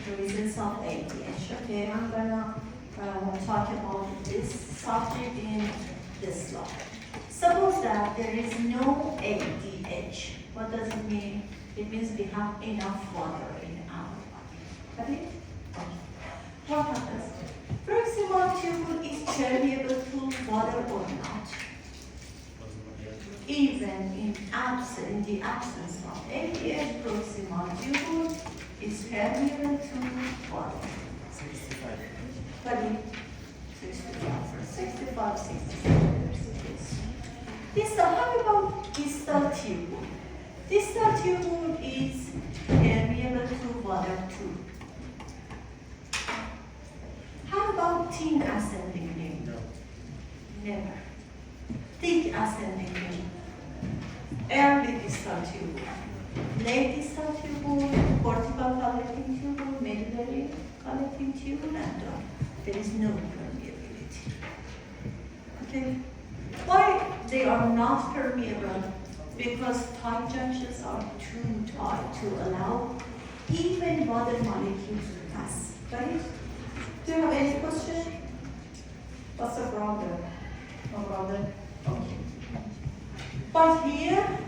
presence of ADH. Okay, I'm gonna talk about this subject in this slide. Suppose that there is no ADH. What does it mean? It means we have enough water in our body. Okay? What happens? Proximal tubule is permeable to water or not? Even in the absence of ADH, proximal tubule is permeable to water. 65. Sorry, 65, 67. Distal, how about distal tubule? Distal tubule is permeable to water too. How about thin ascending limb? No. Never. Thick ascending limb. Early distal tubule. Late distal tubule, cortical collecting tubule, medullary collecting tubule, and there is no permeability. Okay? Why they are not permeable? Because tight junctions are too tight to allow even water molecules to pass. Right? Do you have any question? What's the problem? No problem? Okay. But here,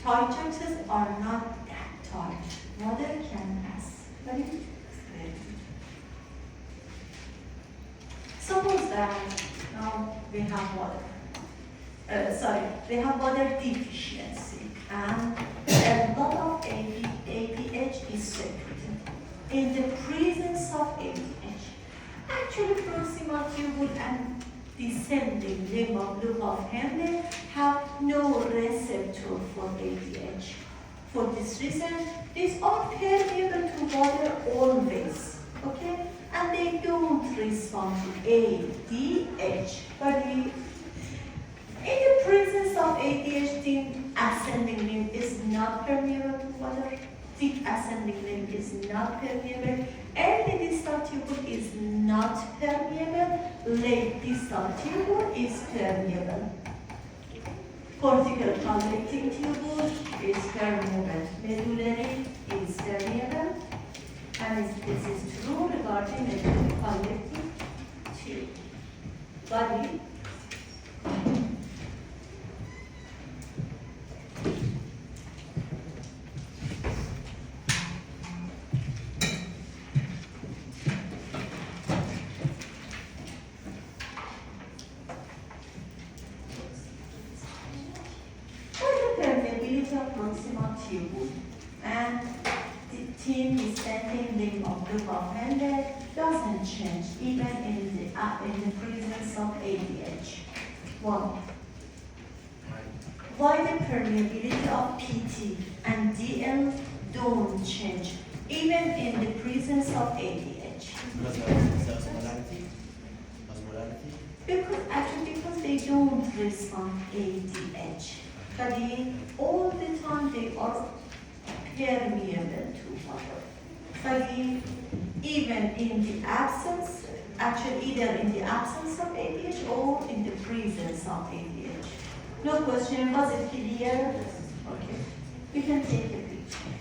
tight junctions are not that tight. Water can pass. Right? Suppose that now we have water. We have water deficiency and a lot of ADH is secreted. In the presence of ADH, actually proximal tubule and descending limb of loop of Henle have no receptor for ADH. For this reason, these are permeable to water always, okay? And they don't respond to ADH. But in the presence of ADH, the ascending limb is not permeable to water. Thick ascending limb is not permeable. Early distal tubule is not permeable. Late distal tubule is permeable. Cortical collecting tubule is permeable. Medullary is permeable. And this is true regarding medullary collecting tube. Body. Proximal tubule and the thin descending limb of the Henle doesn't change even in the presence of ADH. One. Why the permeability of PT and DL don't change even in the presence of ADH? Because they don't respond ADH. But all the time they are permeable to water. But even in the absence, actually either in the absence of ADH or in the presence of ADH. No question, was it clear? Okay, we can take a picture.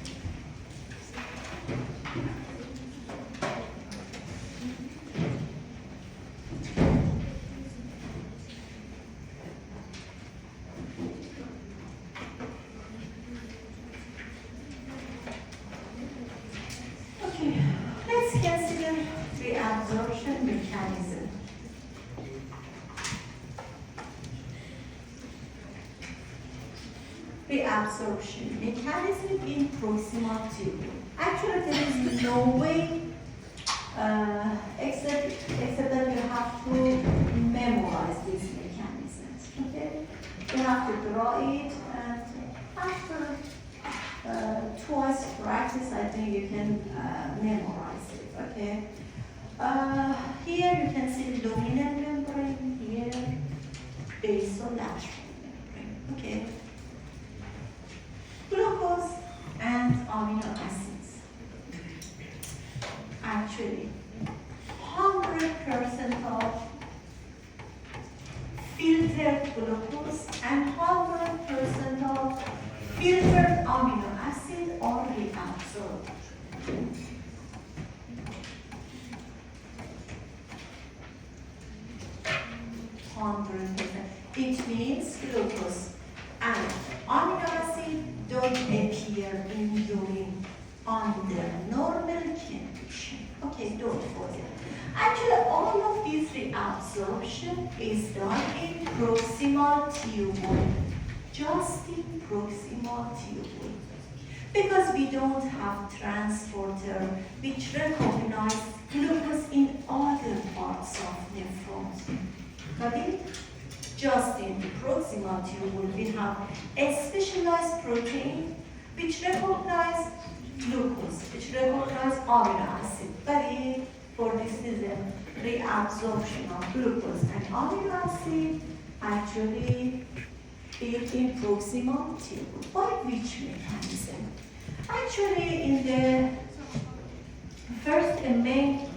Reabsorption mechanism. Reabsorption mechanism in proximal tubule. Actually, there is no way except that you have to memorize these mechanisms. Okay, you have to draw it, and after twice practice, I think you can memorize it. Okay. Here you can see luminal membrane, here basolateral membrane. Okay. Glucose and amino acids. Actually, 100% of filtered glucose and 100% of filtered amino acid are reabsorbed. reabsorption is done in proximal tubule, just in proximal tubule. Because we don't have transporter which recognize glucose in other parts of nephrons. Got it? Just in the proximal tubule, we have a specialized protein which recognize glucose, which recognize amino acid. But for this reason, reabsorption of glucose and amino acid actually built in proximal tubule. By which mechanism? Actually, in the first and main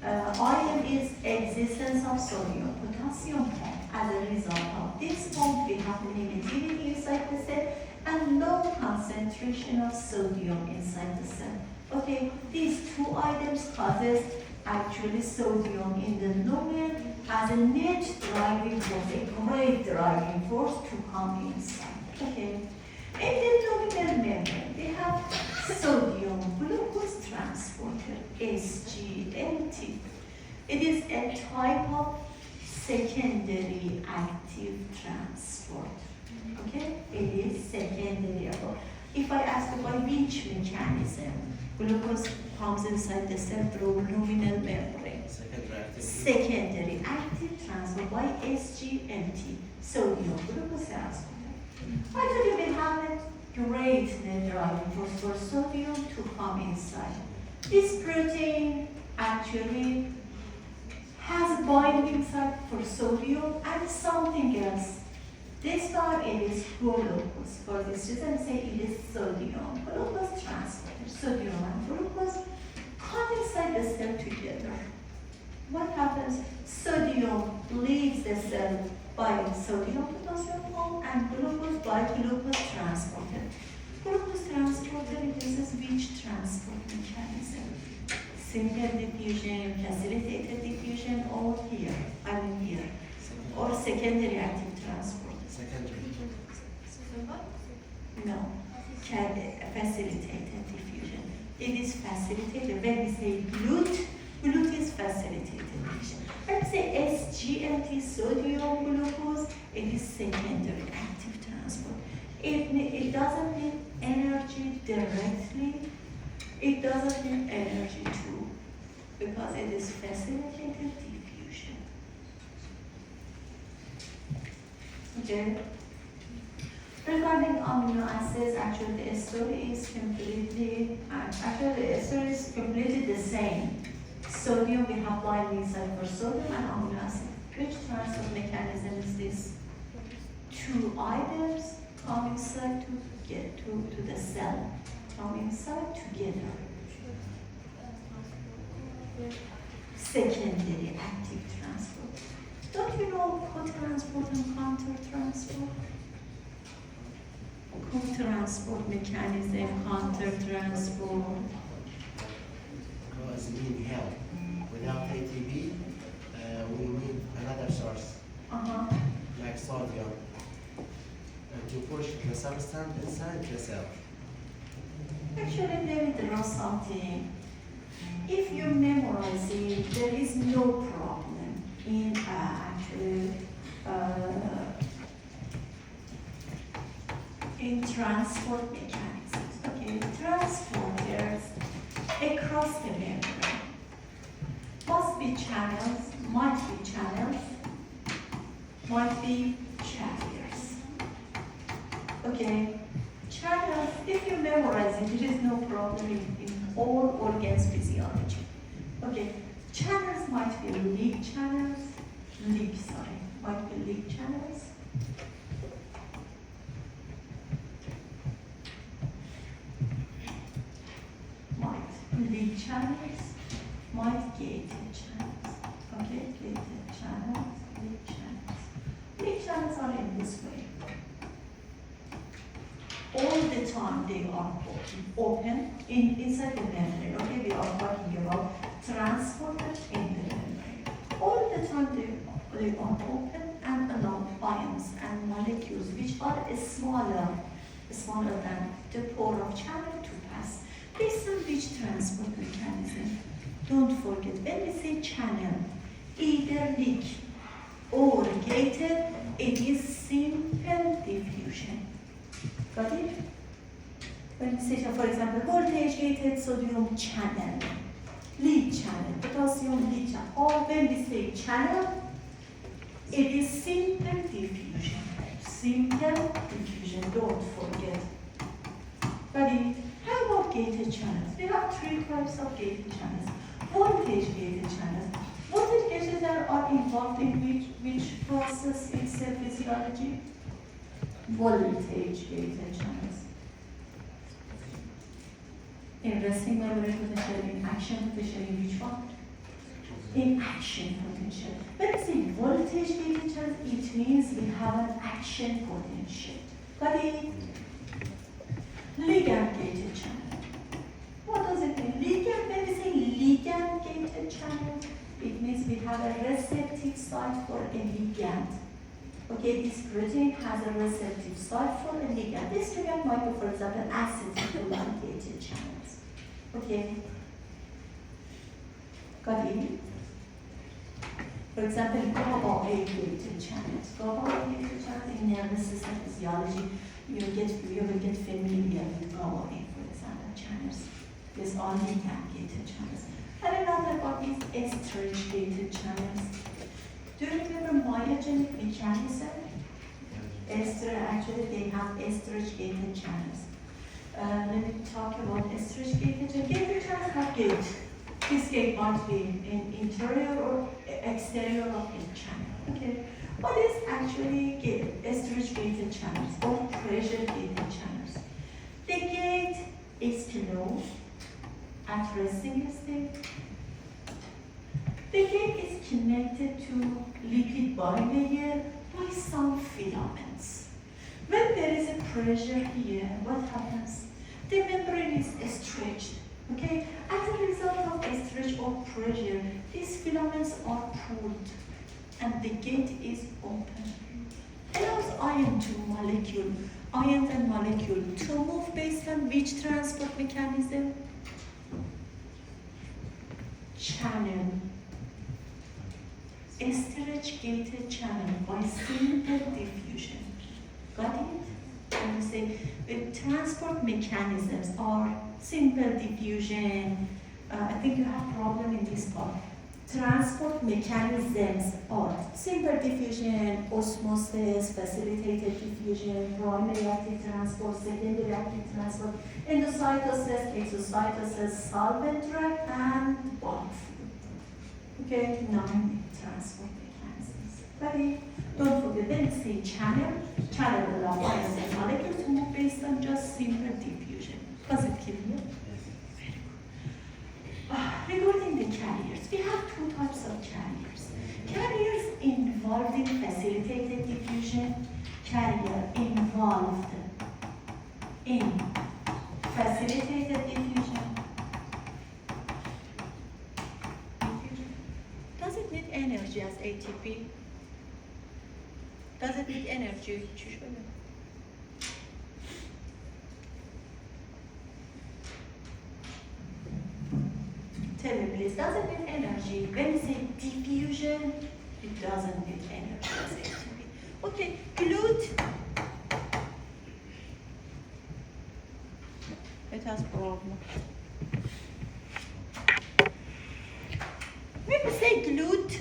item is existence of sodium potassium pump. As a result of this pump, we have negativity inside the cell and low concentration of sodium inside the cell. Okay, these two items causes actually sodium in the lumen as a net driving force, a great driving force to come inside. Okay. In the luminal membrane, we have sodium glucose transporter, SGLT. It is a type of secondary active transport. Okay? It is secondary. If I ask you by which mechanism glucose comes inside the cell through luminal membrane? Secondary active transport by SGLT, sodium glucose transporter. Actually, we have a great net driving force for sodium to come inside. This protein actually has a binding site for sodium and something else. This time it is glucose. For this reason, say it is sodium glucose transporter. Sodium and glucose come inside the cell together. What happens? Sodium leaves the cell by sodium potassium pump and glucose by glucose transporter. Glucose transporter uses which transport mechanism? Single diffusion, facilitated diffusion, or here, or secondary active transport? Secondary. No, facilitated diffusion. It is facilitated. When we say GLUT is facilitated diffusion. Let's say SGLT, sodium glucose, it is secondary active transport. It doesn't need energy directly. It doesn't need energy too, because it is facilitated diffusion. Okay. Regarding amino acids, actually the story is completely the same. Sodium, we have binding site for sodium and amino acid. Which transport mechanism is this? Two items come inside to get to the cell, come inside together. Secondary active transport. Don't you know co-transport and counter-transport? Co-transport mechanism, counter-transport. Because we need help. Without ATP, we need another source, like sodium, to push the substance inside the cell. Actually, let me draw something. If you memorize it, there is no problem in in transport mechanisms. Okay, transporters across the membrane must be channels, might be channels, might be carriers. Okay, channels, if you memorize it, there is no problem in all organs physiology. Okay, channels might be leak channels, might be leak channels. Might leak channels, might gated channels. Okay, gated channels, leak channels. Leak channels are in this way. All the time they are open inside the membrane. Okay, we are talking about transporters in the membrane. All the time they are open and allow ions and molecules which are smaller than the pore of channel to pass. Based on which transport mechanism? Don't forget, when we say channel, either leak or gated, it is simple diffusion. Got it? When we say, for example, voltage gated sodium channel, lead channel, potassium lead channel, or when we say channel, it is simple diffusion. Simple diffusion, don't forget. Got it? How about gated channels? We have three types of gated channels. Voltage gated channels. Voltage gated are involved in which process in cell physiology? Voltage gated channels. In resting memory potential, in action potential, in which one? In action potential. When we say voltage gated channels, it means we have an action potential. Got it? Ligand gated channel. What does it mean? Ligand, when we say ligand gated channel, it means we have a receptive site for a ligand. Okay, this protein has a receptive site for a ligand. This ligand might be, for example, acetyl gated channels. Okay. Got it? For example, GABA gated channels. GABA gated channels in nervous system physiology, you will get familiar with GABA, for example, channels. These are ligand gated channels. And another one is esterase gated channels. Do you remember myogenic mechanism? Actually, they have esterase gated channels. Let me talk about esterase gated channels. Gated channels have gate. This gate might be in interior or exterior of the channel. Okay. What is actually esterase gated channels or pressure gated channels? The gate is closed at resting state. The gate is connected to lipid bilayer by some filaments. When there is a pressure here, what happens? The membrane is stretched. Okay? As a result of stretch or pressure, these filaments are pulled and the gate is open. Allows ions and molecules to move based on which transport mechanism? Channel. Esterase gated channel by simple diffusion. Got it? When we say the transport mechanisms are simple diffusion, I think you have problem in this part. Transport mechanisms are simple diffusion, osmosis, facilitated diffusion, primary active transport, secondary active transport, endocytosis, exocytosis, solvent drag, and bulk. Okay, 9 transport mechanisms. Ready? Don't forget, when we say channel allows ions and molecules to move based on just simple diffusion. Was it clear? Regarding the carriers, we have two types of carriers. Carriers involved in facilitated diffusion, carrier involved in facilitated diffusion. Does it need energy as ATP? Does it need energy? Tell me please, does it need energy? When we say diffusion, it doesn't need energy as ATP. Okay, glute. It has problem. When we say glute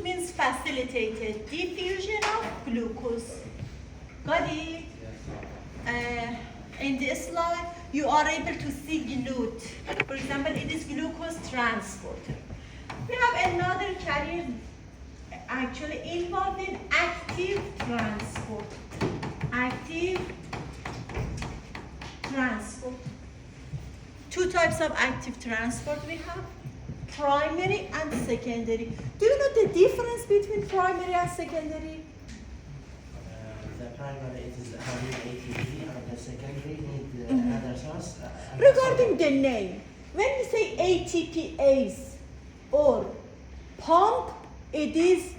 means facilitated diffusion of glucose. Got it? In this slide, you are able to see glute. For example, it is glucose transporter. We have another carrier actually involved in active transport. Active transport. Two types of active transport we have. Primary and secondary. Do you know the difference between primary and secondary? The primary is having ATP and the secondary need another source. Regarding the name, when we say ATPase or pump, it is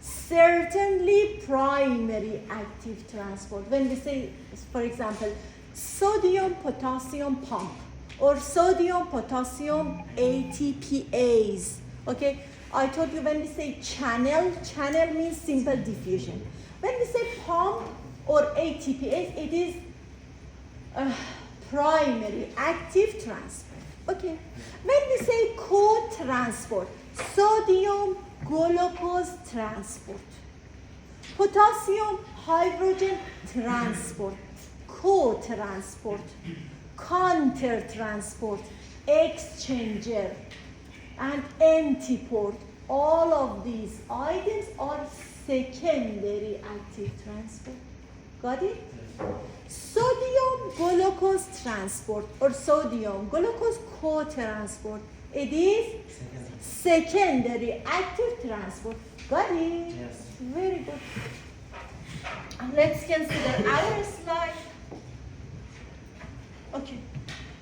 certainly primary active transport. When we say, for example, sodium-potassium pump or sodium-potassium ATPase, okay, I told you when we say channel, channel means simple diffusion. When we say pump or ATPase, it is primary active transport. Okay. When we say co-transport, sodium glucose transport, potassium hydrogen transport, co-transport, counter-transport, exchanger, and antiport. All of these items are secondary active transport. Got it? Sodium glucose transport or sodium glucose co-transport. It is secondary active transport. Got it? Yes. Very good. Let's consider our slide. Okay.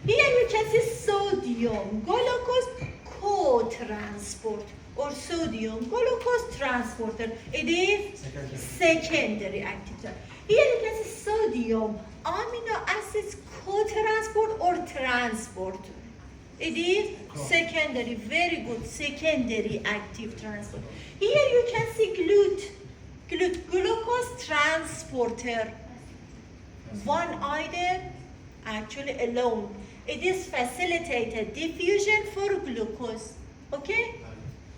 Here you can see sodium glucose co-transport or sodium glucose transporter. It is secondary active transport. Here you can see sodium amino acids co-transport or transporter. It is secondary, very good, secondary active transport. Here you can see glucose transporter. One item actually alone. It is facilitated diffusion for glucose. Okay?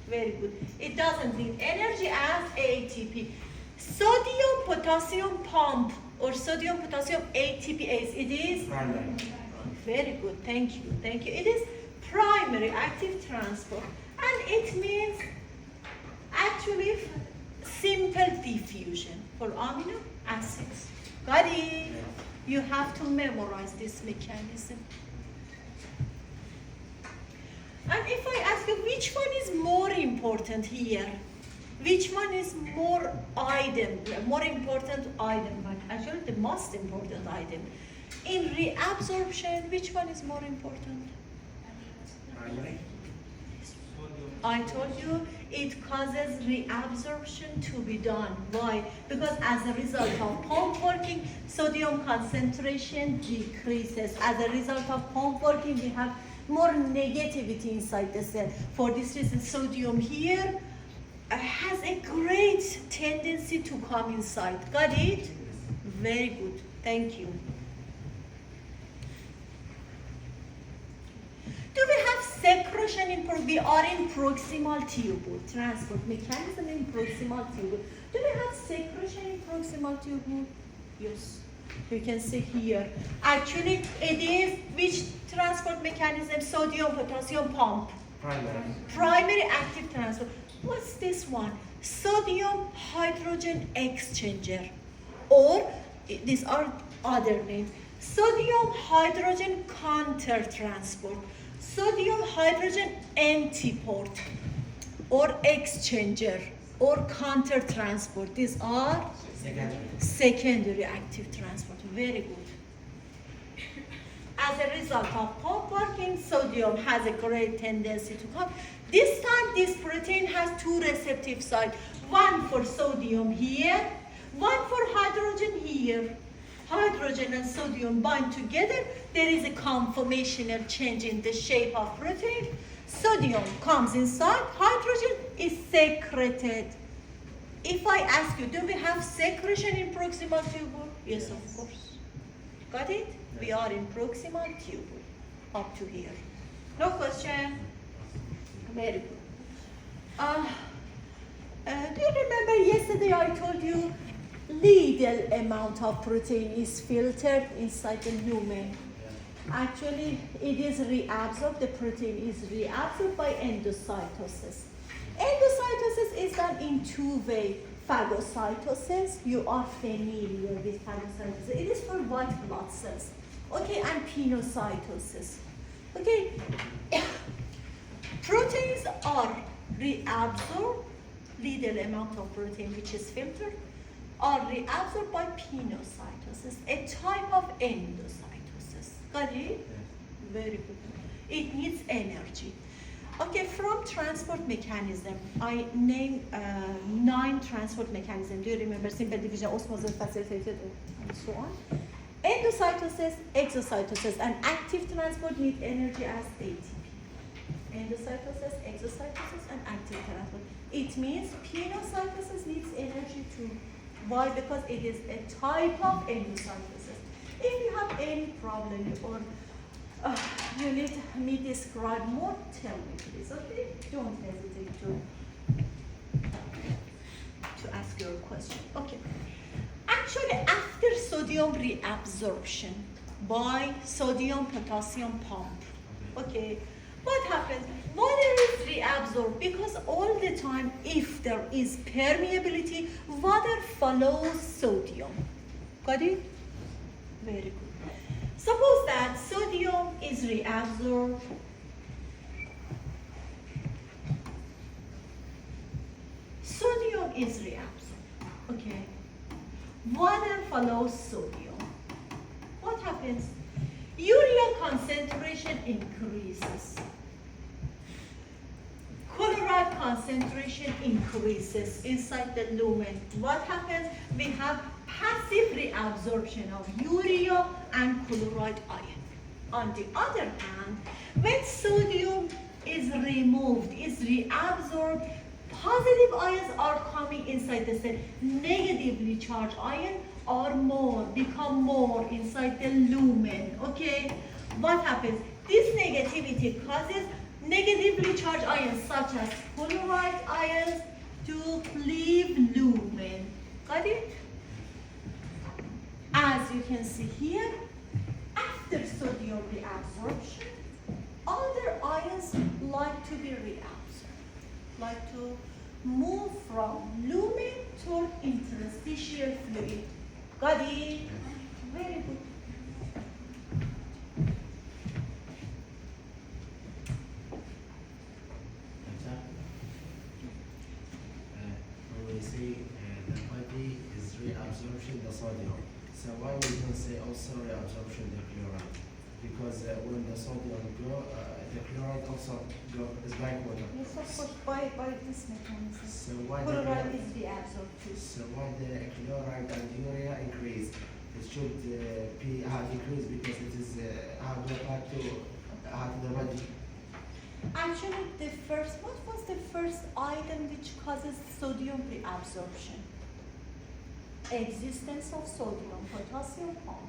Very good. It doesn't need energy as ATP. Sodium potassium pump or sodium potassium ATPase. It is Primary. very good. Thank you. Thank you. It is primary active transport, and it means actually simple diffusion for amino acids. Got it? You have to memorize this mechanism. And if I ask you which one is more important here, which one is more important item, but actually the most important item. In reabsorption, which one is more important? Primary. I told you it causes reabsorption to be done. Why? Because as a result of pump working, sodium concentration decreases. As a result of pump working, we have more negativity inside the cell. For this reason, sodium here has a great tendency to come inside. Got it? Very good. Thank you. Do we have secretion we are in proximal tubule, transport mechanism in proximal tubule. Do we have secretion in proximal tubule? Yes. You can see here. Actually, it is which transport mechanism? Sodium potassium pump. Primary. Primary active transport. What's this one? Sodium hydrogen exchanger. Or these are other names. Sodium hydrogen counter transport. Sodium hydrogen antiport or exchanger or counter transport. These are secondary active transport. Very good. As a result of pump working, sodium has a great tendency to come. This time, this protein has two receptive sites. One for sodium here, one for hydrogen here. Hydrogen and sodium bind together. There is a conformational change in the shape of protein. Sodium comes inside, hydrogen is secreted. If I ask you, do we have secretion in proximal tubule? Yes, of course. Got it? We are in proximal tubule, up to here. No question? Very good. Do you remember yesterday I told you little amount of protein is filtered inside the human? Actually, it is reabsorbed, the protein is reabsorbed by endocytosis. Endocytosis is done in two ways. Phagocytosis, you are familiar with phagocytosis. It is for white blood cells. Okay, and pinocytosis. Okay, proteins are reabsorbed, little amount of protein which is filtered, are reabsorbed by pinocytosis, a type of endocytosis. Got it? Very good. It needs energy. Okay, from transport mechanism, I named 9 transport mechanisms. Do you remember? Simple division, osmosis, facilitated, and so on. Endocytosis, exocytosis, and active transport need energy as ATP. endocytosis, exocytosis, and active transport. It means pinocytosis needs energy too. Why? Because it is a type of endocytosis. If you have any problem or you need me describe more, tell me please, okay? Don't hesitate to ask your question. Okay. Actually, after sodium reabsorption by sodium-potassium pump, okay, what happens? Water is reabsorbed because all the time, if there is permeability, water follows sodium. Got it? Very good. Suppose that sodium is reabsorbed. Sodium is reabsorbed, okay? Water follows sodium. What happens? Urea concentration increases. Chloride concentration increases inside the lumen. What happens? We have passive reabsorption of urea and chloride ion. On the other hand, when sodium is removed, is reabsorbed, positive ions are coming inside the cell. Negatively charged ions are become more inside the lumen, okay? What happens? This negativity causes negatively charged ions such as chloride ions to leave lumen. Got it? As you can see here, after sodium reabsorption, other ions like to be reabsorbed, like to move from lumen toward interstitial fluid. Got it? Very good. When we say the body is reabsorption the sodium, so why we don't say also reabsorption the chloride? Because when the sodium go, the chloride also is like water. Yes, of course, by this mechanism. So why Chloride is reabsorbed too. So why the chloride and urea increase? It should be decrease because it is go back to the body. Actually, what was the first item which causes sodium reabsorption? Existence of sodium, potassium pump.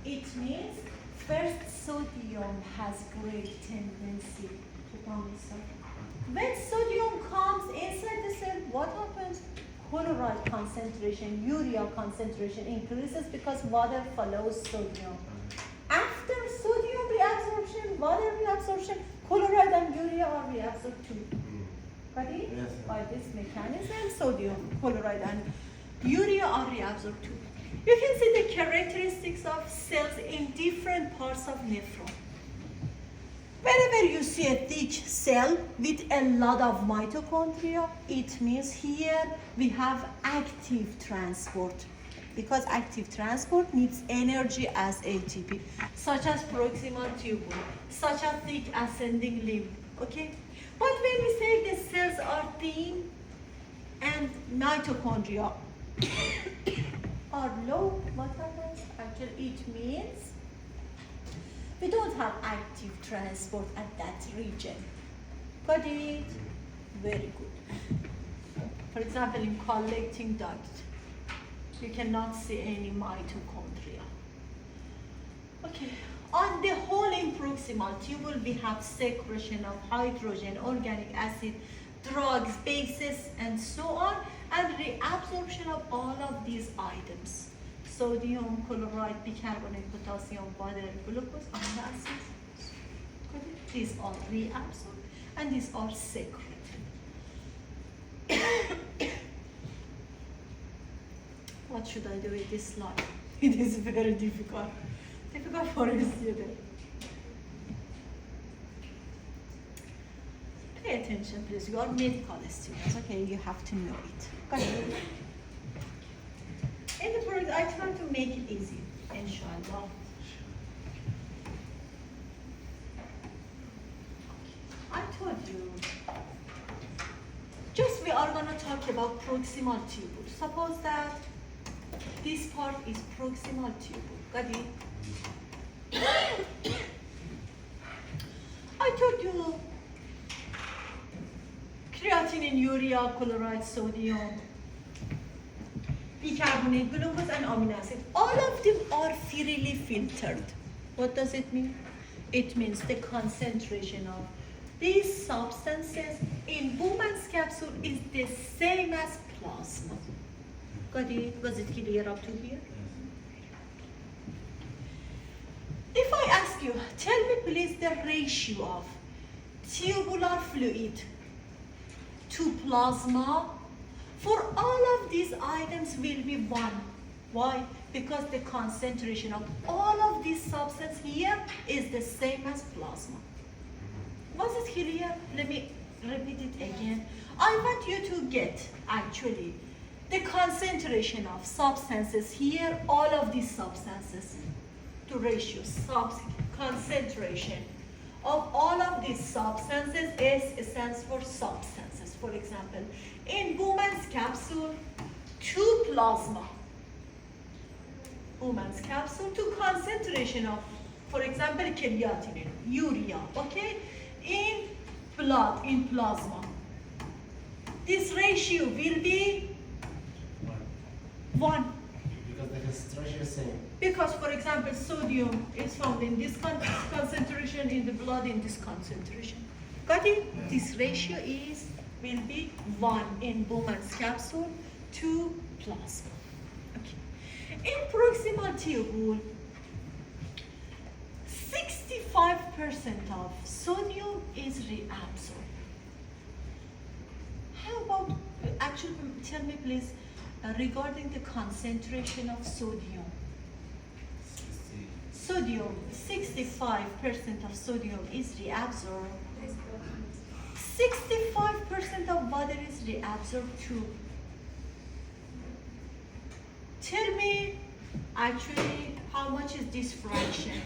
It means first sodium has great tendency to come inside. When sodium comes inside the cell, what happens? Chloride concentration, urea concentration increases because water follows sodium. After sodium reabsorption, water reabsorption, chloride and urea are reabsorbed too. Got it? Yes. By this mechanism, sodium, chloride and urea are reabsorbed too. You can see the characteristics of cells in different parts of nephron. Whenever you see a thick cell with a lot of mitochondria, it means here we have active transport. Because active transport needs energy as ATP, such as proximal tubule, such as thick ascending limb, okay? But when we say the cells are thin and mitochondria are low, what happens? Actually, it means we don't have active transport at that region. Got it? Very good. For example, in collecting duct, you cannot see any mitochondria. Okay, on the whole in proximal tubule, we have secretion of hydrogen, organic acid, drugs, bases, and so on, and reabsorption of all of these items. Sodium, chloride, bicarbonate, potassium, water, glucose, amino acids. These are reabsorbed, and these are secreted. What should I do with this slide? It is very difficult. Difficult for a student. Pay attention, please. You are medical students, okay? You have to know it. Got it? In the program, I try to make it easy, inshallah. I told you. Just we are going to talk about proximal tubule. Suppose that this part is proximal tubule. Got it? I told you urea, chloride, sodium, bicarbonate, glucose, and amino acid. All of them are freely filtered. What does it mean? It means the concentration of these substances in Bowman's capsule is the same as plasma. Got it? Was it clear up to here? If I ask you, tell me please the ratio of tubular fluid to plasma, for all of these items will be 1. Why? Because the concentration of all of these substances here is the same as plasma. Was it clear? Let me repeat it again. I want you to get actually the concentration of substances here, all of these substances, to ratio concentration of all of these substances. S stands for substances. For example, in Bowman's capsule, to plasma. Bowman's capsule to concentration of, for example, creatinine, urea, okay? In blood, in plasma. This ratio will be 1. Because the concentration is same. Because, for example, sodium is found in this concentration, in the blood in this concentration. Got it? This ratio will be 1 in Bowman's capsule to plasma. Okay. In proximal tubule, 65% of sodium is reabsorbed. How about, actually, tell me please, regarding the concentration of sodium. Sodium, 65% of sodium is reabsorbed. 65% of water is reabsorbed too. Tell me, actually, how much is this fraction?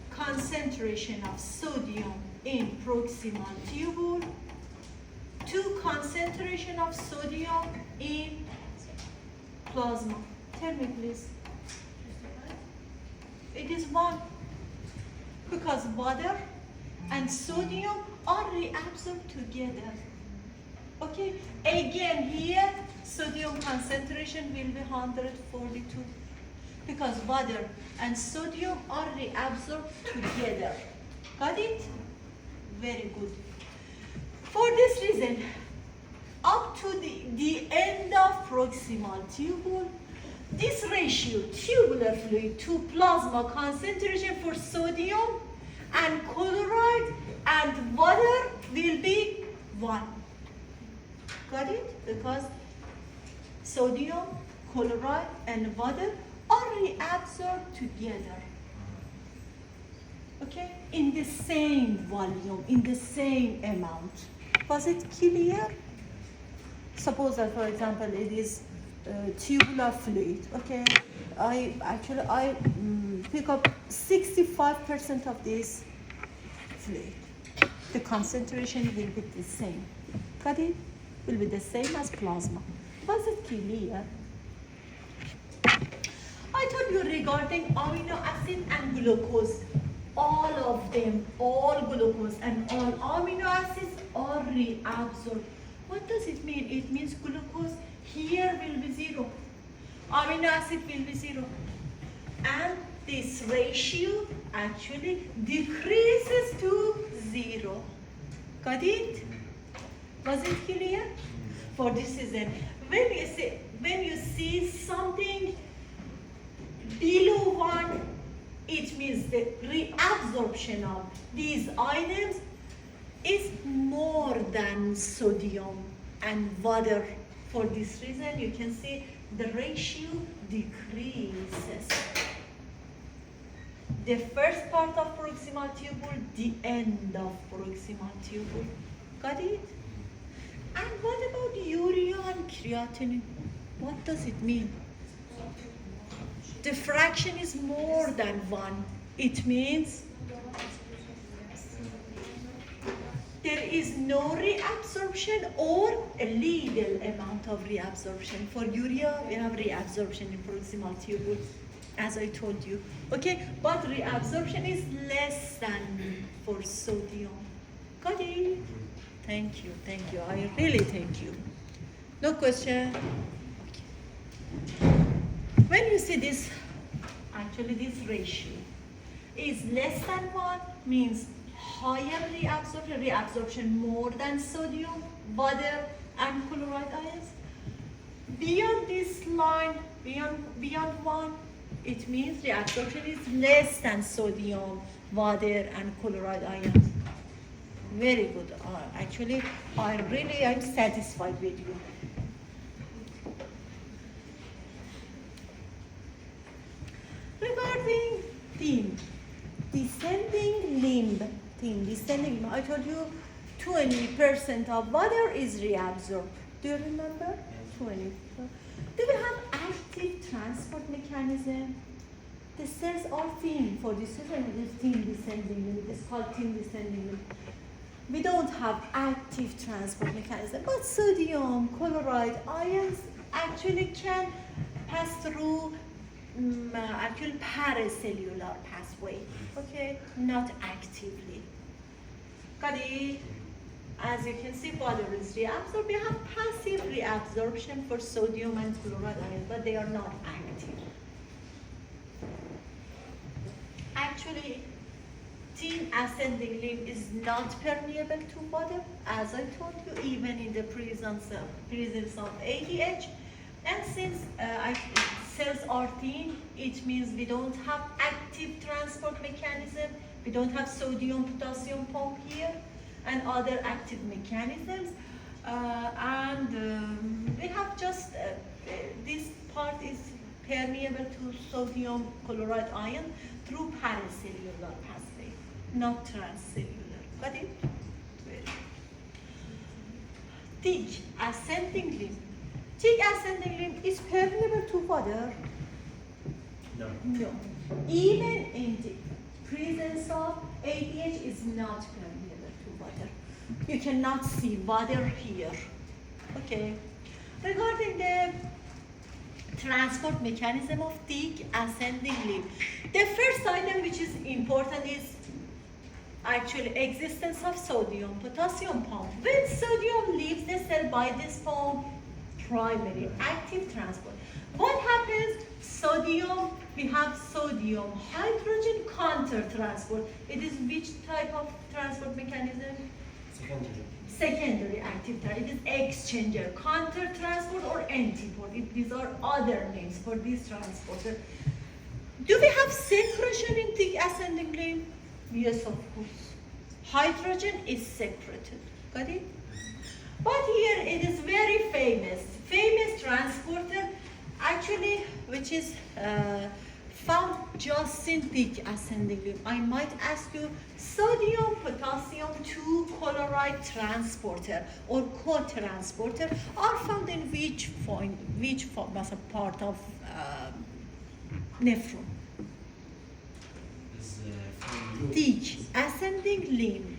Concentration of sodium in proximal tubule to concentration of sodium in plasma. Tell me please. It is 1 because water and sodium are reabsorbed together. Okay, again here sodium concentration will be 142 because water and sodium are reabsorbed together. Got it? Very good. For this reason, up to the end of proximal tubule, this ratio, tubular fluid to plasma concentration for sodium and chloride and water will be 1. Got it? Because sodium, chloride and water are reabsorbed together. Okay? In the same volume, in the same amount. Was it clear? Suppose that, for example, it is tubular fluid. Okay, I pick up 65% of this fluid. The concentration will be the same. Got it? Will be the same as plasma. Was it clear? I told you regarding amino acid and glucose. All of them, all glucose and all amino acids are reabsorbed. What does it mean? It means glucose here will be 0. Amino acid will be 0. And this ratio actually decreases to 0. Got it? Was it clear? For this reason, when you see something below 1, it means the reabsorption of these items is more than sodium and water. For this reason, you can see the ratio decreases. The first part of proximal tubule, the end of proximal tubule. Got it? And what about urea and creatinine? What does it mean? The fraction is more than 1. It means there is no reabsorption or a little amount of reabsorption. For urea, we have reabsorption in proximal tubule, as I told you. Okay, but reabsorption is less than for sodium. Got it? Thank you, thank you. I really thank you. No question? When you see this, actually this ratio is less than 1, means higher reabsorption more than sodium, water, and chloride ions. Beyond this line, beyond 1, it means reabsorption is less than sodium, water, and chloride ions. Very good. Actually, I'm satisfied with you. Regarding theme, descending limb, I told you 20% of water is reabsorbed. Do you remember? 20. Do we have active transport mechanism? The cells are thin for this reason. Thin descending limb. It's called thin descending limb. We don't have active transport mechanism, but sodium, chloride, ions actually can pass through actual paracellular pathway, okay, not actively. Got it? As you can see, water is reabsorbed. We have passive reabsorption for sodium and chloride ions, but they are not active. Actually, thin ascending limb is not permeable to water, as I told you, even in the presence of ADH. And since cells are thin, it means we don't have active transport mechanism. We don't have sodium-potassium pump here and other active mechanisms. We have just, this part is permeable to sodium chloride ion through paracellular pathway, not transcellular. Got it? Thick ascending limb. Thick ascending limb is permeable to water? No. No. Even in the presence of ADH is not permeable to water. You cannot see water here. Okay. Regarding the transport mechanism of thick ascending limb, the first item which is important is actually existence of sodium potassium pump. When sodium leaves the cell by this pump, primary active transport. What happens? Sodium, we have sodium hydrogen counter transport. It is which type of transport mechanism? Secondary active transport. It is exchanger, counter transport, or antiport. These are other names for this transporter. Do we have secretion in thick ascending limb? Yes, of course. Hydrogen is secreted. Got it? But here it is very famous transporter, actually, which is found just in thick ascending limb. I might ask you, sodium potassium 2 chloride transporter or co-transporter are found in which part of nephron? Thick ascending limb.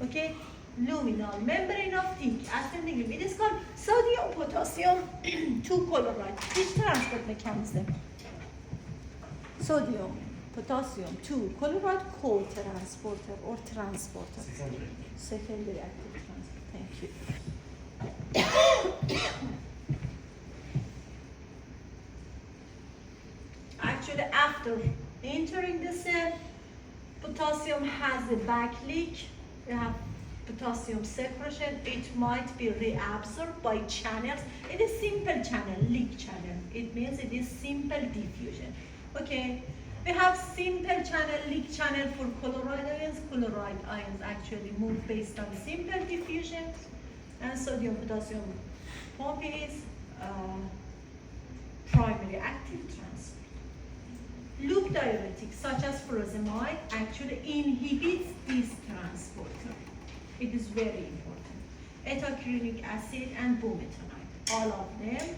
Okay? Luminal membrane of thick ascending limb. It is called sodium potassium 2 chloride. Which transport mechanism? Sodium potassium 2 chloride co-transporter or transporter. Secondary active transport. Thank you. Actually, after entering the cell, potassium has a back leak. We have potassium secretion. It might be reabsorbed by channels. It is simple channel, leak channel. It means it is simple diffusion. Okay, we have simple channel, leak channel for chloride ions. Chloride ions actually move based on simple diffusion, and sodium potassium pump is primary active transport. Loop diuretics such as furosemide actually inhibits this transporter. It is very important. Ethacrylic acid and bumetanide, all of them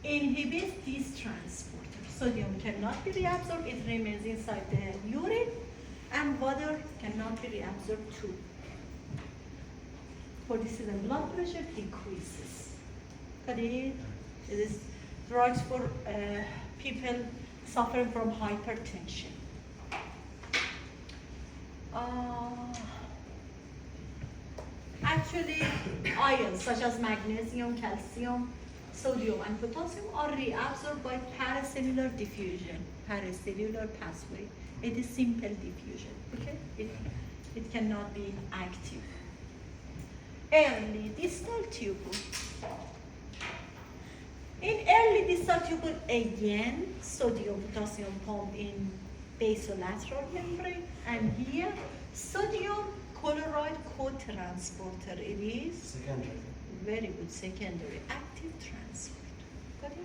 inhibit this transporter. Sodium cannot be reabsorbed, it remains inside the urine, and water cannot be reabsorbed too. For this reason, blood pressure decreases. Got it? It is drugs for people suffering from hypertension. Actually, actually ions such as magnesium, calcium, sodium, and potassium are reabsorbed by paracellular diffusion, paracellular pathway. It is simple diffusion, okay? It cannot be active. Early distal tubule. In early distal tubule, again, sodium, potassium pump in basolateral membrane, and here, sodium chloride co-transporter. It is Secondary. very good secondary active transport. Got it?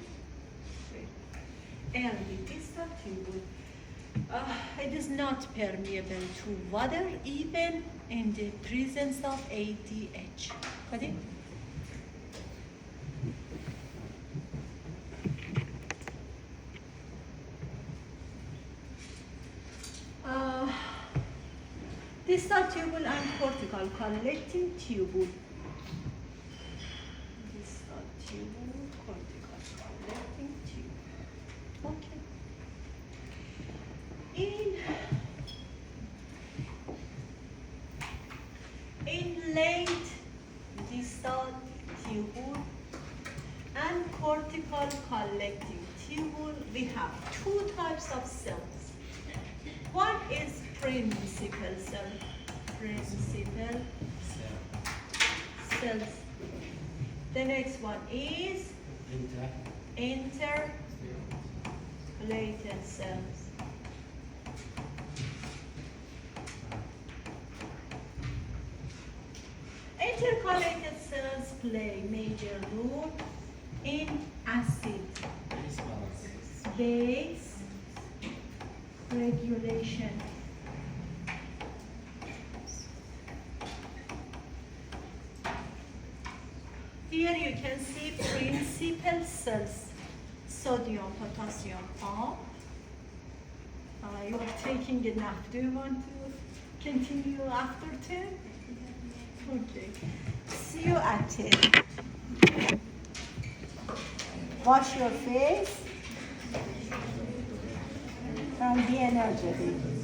Great. Early distal tubule. It is not permeable to water even in the presence of ADH. Got it? Distal tubule and cortical collecting tubule. Distal tubule, cortical collecting tubule. Okay. In late distal tubule and cortical collecting tubule, we have two types of cells. One is principal cell. Principal cells. The next one is intercalated cells. Intercalated cells play major role in acid base regulation. Here you can see principal cells, sodium, potassium pump. You are taking a nap. Do you want to continue after 10? Okay. See you at 10. Wash your face and be energetic.